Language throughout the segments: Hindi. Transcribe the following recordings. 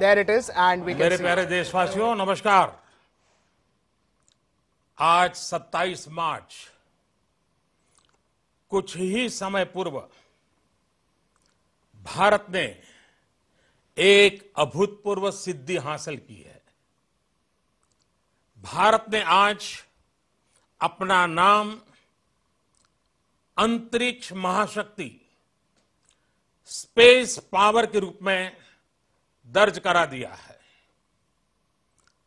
there it is, and we can मेरे see. प्यारे देशवासियों नमस्कार। आज 27 मार्च कुछ ही समय पूर्व भारत ने एक अभूतपूर्व सिद्धि हासिल की है। भारत ने आज अपना नाम अंतरिक्ष महाशक्ति स्पेस पावर के रूप में दर्ज करा दिया है।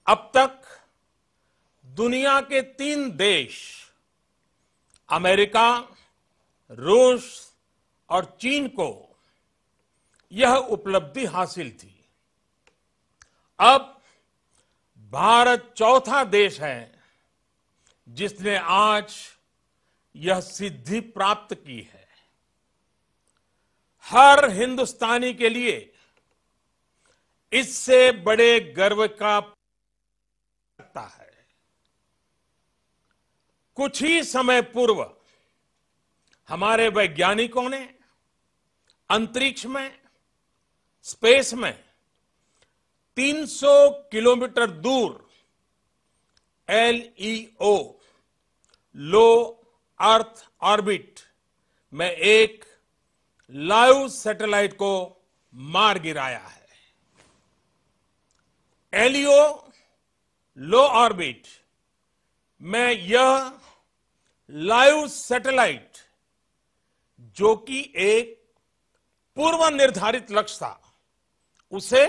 अब तक दुनिया के 3 देश अमेरिका, रूस और चीन को यह उपलब्धि हासिल थी। अब भारत चौथा देश है जिसने आज यह सिद्धि प्राप्त की है। हर हिंदुस्तानी के लिए इससे बड़े गर्व का लगता है। कुछ ही समय पूर्व हमारे वैज्ञानिकों ने अंतरिक्ष में, स्पेस में 300 किलोमीटर दूर LEO, लो अर्थ ऑर्बिट में एक लाइव सैटेलाइट को मार गिराया है। LEO, लो ऑर्बिट में यह लाइव सैटेलाइट, जो कि एक पूर्व निर्धारित लक्ष्य था, उसे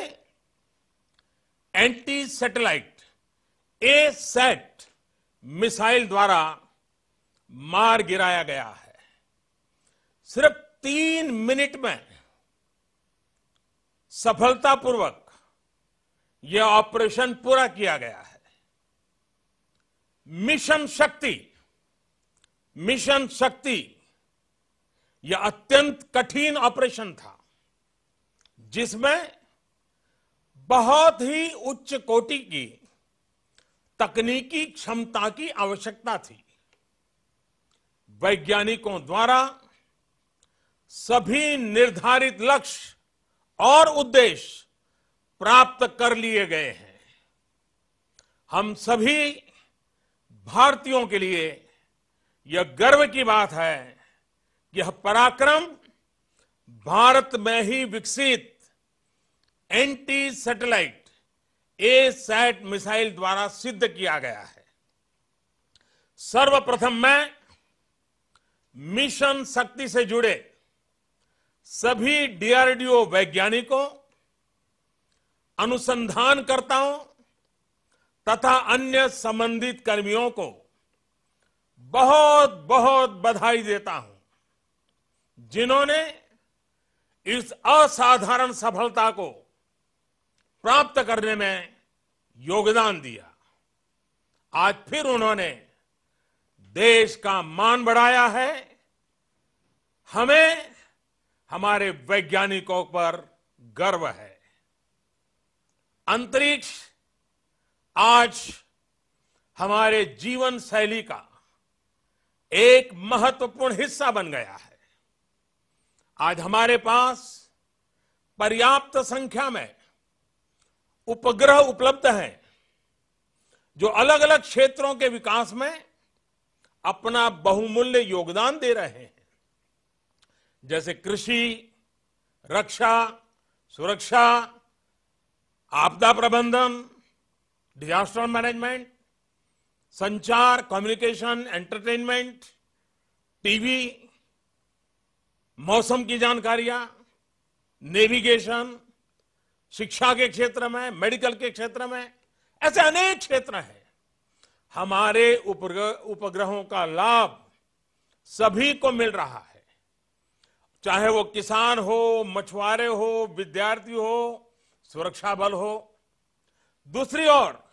एंटी सैटेलाइट A-सैट मिसाइल द्वारा मार गिराया गया है। सिर्फ 3 मिनट में सफलतापूर्वक यह ऑपरेशन पूरा किया गया है। मिशन शक्ति यह अत्यंत कठिन ऑपरेशन था, जिसमें बहुत ही उच्च कोटि की तकनीकी क्षमता की आवश्यकता थी। वैज्ञानिकों द्वारा सभी निर्धारित लक्ष्य और उद्देश्य प्राप्त कर लिए गए हैं। हम सभी भारतीयों के लिए यह गर्व की बात है कि यह पराक्रम भारत में ही विकसित एंटी सैटेलाइट A-सैट मिसाइल द्वारा सिद्ध किया गया है। सर्वप्रथम मैं मिशन शक्ति से जुड़े सभी DRDO वैज्ञानिकों, अनुसंधानकर्ताओं तथा अन्य संबंधित कर्मियों को बहुत बहुत बधाई देता हूं, जिन्होंने इस असाधारण सफलता को प्राप्त करने में योगदान दिया। आज फिर उन्होंने देश का मान बढ़ाया है। हमें हमारे वैज्ञानिकों पर गर्व है। अंतरिक्ष आज हमारे जीवन शैली का एक महत्वपूर्ण हिस्सा बन गया है। आज हमारे पास पर्याप्त संख्या में उपग्रह उपलब्ध हैं, जो अलग अलग क्षेत्रों के विकास में अपना बहुमूल्य योगदान दे रहे हैं, जैसे कृषि, रक्षा, सुरक्षा, आपदा प्रबंधन, डिजास्टर मैनेजमेंट, संचार, कम्युनिकेशन, एंटरटेनमेंट, टीवी, मौसम की जानकारियां, नेविगेशन, शिक्षा के क्षेत्र में, मेडिकल के क्षेत्र में, ऐसे अनेक क्षेत्र हैं। हमारे उपग्रहों का लाभ सभी को मिल रहा है, चाहे वो किसान हो, मछुआरे हो, विद्यार्थी हो, सुरक्षा बल हो। दूसरी ओर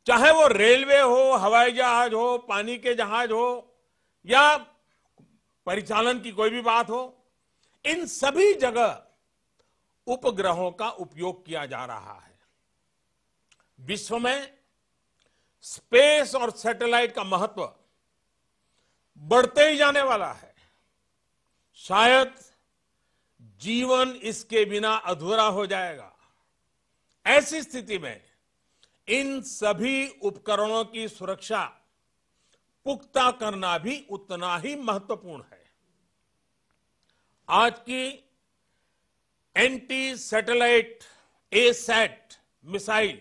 चाहे वो रेलवे हो, हवाई जहाज हो, पानी के जहाज हो या परिचालन की कोई भी बात हो, इन सभी जगह उपग्रहों का उपयोग किया जा रहा है। विश्व में स्पेस और सैटेलाइट का महत्व बढ़ते ही जाने वाला है। शायद जीवन इसके बिना अधूरा हो जाएगा। ऐसी स्थिति में इन सभी उपकरणों की सुरक्षा पुख्ता करना भी उतना ही महत्वपूर्ण है। आज की anti satellite asset missile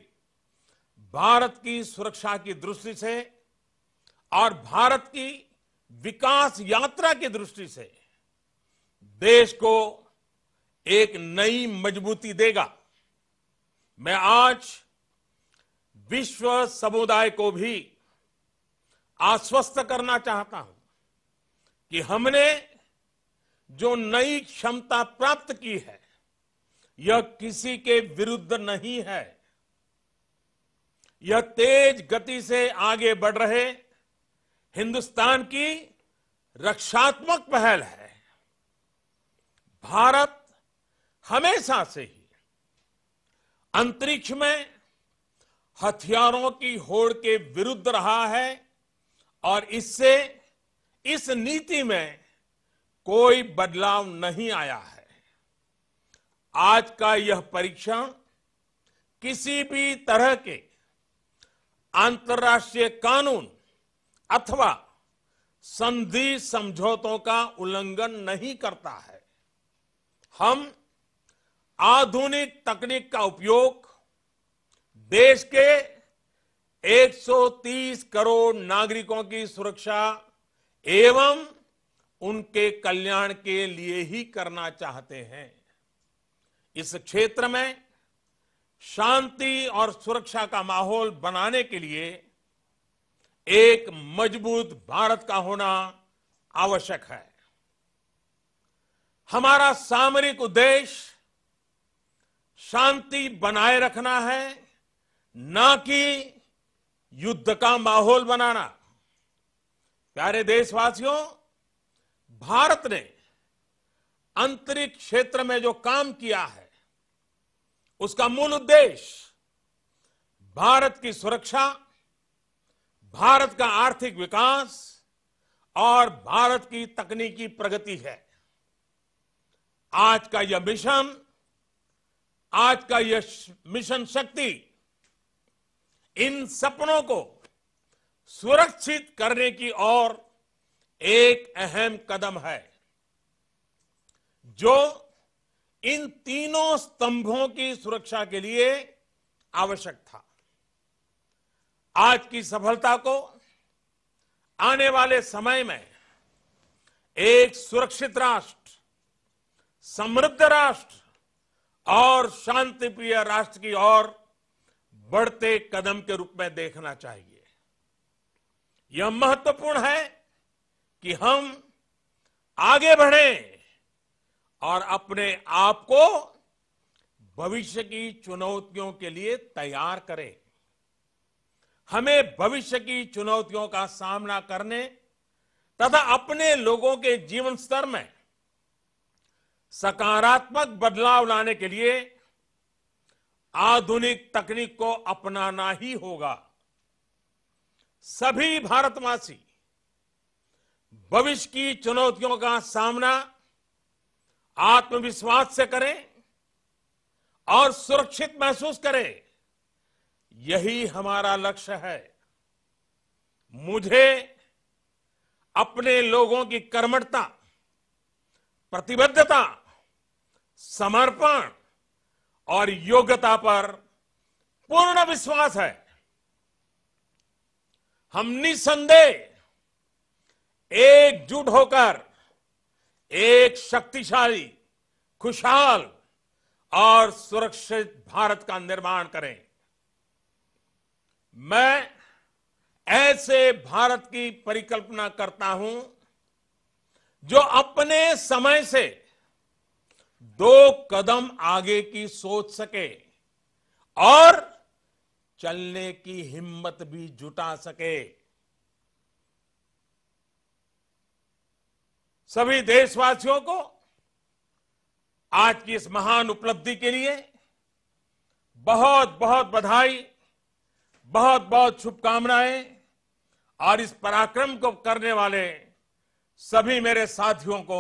Bharat की सुरक्षा की दृष्टि से और भारत की विकास यात्रा की दृष्टि से देश को एक नई मजबूती देगा। मैं आज विश्व समुदाय को भी आश्वस्त करना चाहता हूं कि हमने जो नई क्षमता प्राप्त की है यह किसी के विरुद्ध नहीं है। यह तेज गति से आगे बढ़ रहे हिंदुस्तान की रक्षात्मक पहल है। भारत हमेशा से ही अंतरिक्ष में हथियारों की होड़ के विरुद्ध रहा है और इससे इस नीति में कोई बदलाव नहीं आया है। आज का यह परीक्षण किसी भी तरह के अंतर्राष्ट्रीय कानून अथवा संधि समझौतों का उल्लंघन नहीं करता है। हम आधुनिक तकनीक का उपयोग देश के 130 करोड़ नागरिकों की सुरक्षा एवं उनके कल्याण के लिए ही करना चाहते हैं। इस क्षेत्र में शांति और सुरक्षा का माहौल बनाने के लिए एक मजबूत भारत का होना आवश्यक है। हमारा सामरिक उद्देश्य शांति बनाए रखना है, न कि युद्ध का माहौल बनाना। प्यारे देशवासियों, भारत ने अंतरिक्ष क्षेत्र में जो काम किया है उसका मूल उद्देश्य भारत की सुरक्षा, भारत का आर्थिक विकास और भारत की तकनीकी प्रगति है। आज का यह मिशन शक्ति इन सपनों को सुरक्षित करने की ओर एक अहम कदम है जो इन तीनों स्तंभों की सुरक्षा के लिए आवश्यक था। आज की सफलता को आने वाले समय में एक सुरक्षित राष्ट्र, समृद्ध राष्ट्र और शांतिप्रिय राष्ट्र की ओर बढ़ते कदम के रूप में देखना चाहिए। यह महत्वपूर्ण है कि हम आगे बढ़ें और अपने आप को भविष्य की चुनौतियों के लिए तैयार करें। हमें भविष्य की चुनौतियों का सामना करने तथा अपने लोगों के जीवन स्तर में सकारात्मक बदलाव लाने के लिए आधुनिक तकनीक को अपनाना ही होगा। सभी भारतवासी भविष्य की चुनौतियों का सामना आत्मविश्वास से करें और सुरक्षित महसूस करें। यही हमारा लक्ष्य है। मुझे अपने लोगों की कर्मठता, प्रतिबद्धता, समर्पण और योग्यता पर पूर्ण विश्वास है। हम निसंदेह एकजुट होकर एक शक्तिशाली, खुशहाल और सुरक्षित भारत का निर्माण करें। मैं ऐसे भारत की परिकल्पना करता हूं जो अपने समय से 2 कदम आगे की सोच सके और चलने की हिम्मत भी जुटा सके। सभी देशवासियों को आज की इस महान उपलब्धि के लिए बहुत बहुत बधाई, बहुत बहुत शुभकामनाएं और इस पराक्रम को करने वाले सभी मेरे साथियों को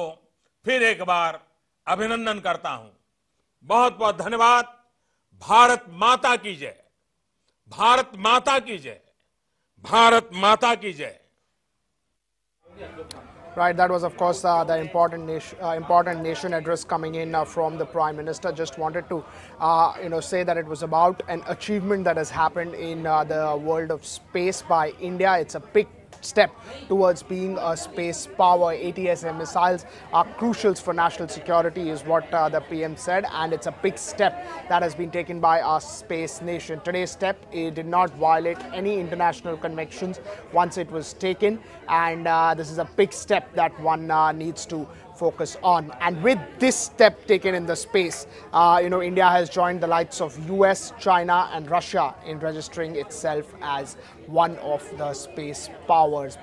फिर एक बार अभिनंदन करता हूं। बहुत बहुत धन्यवाद। भारत माता की जय, भारत माता की जय, भारत माता की जय। Right, that was of course the important nation address coming in from the Prime Minister. Just wanted to say that it was about an achievement that has happened in the world of space by India. It's a big step towards being a space power. ATSM missiles are crucial for national security is what the PM said, and it's a big step that has been taken by our space nation. Today's step, it did not violate any international conventions once it was taken, and this is a big step that one needs to focus on. And with this step taken in the space, India has joined the likes of US, China and Russia in registering itself as one of the space powers.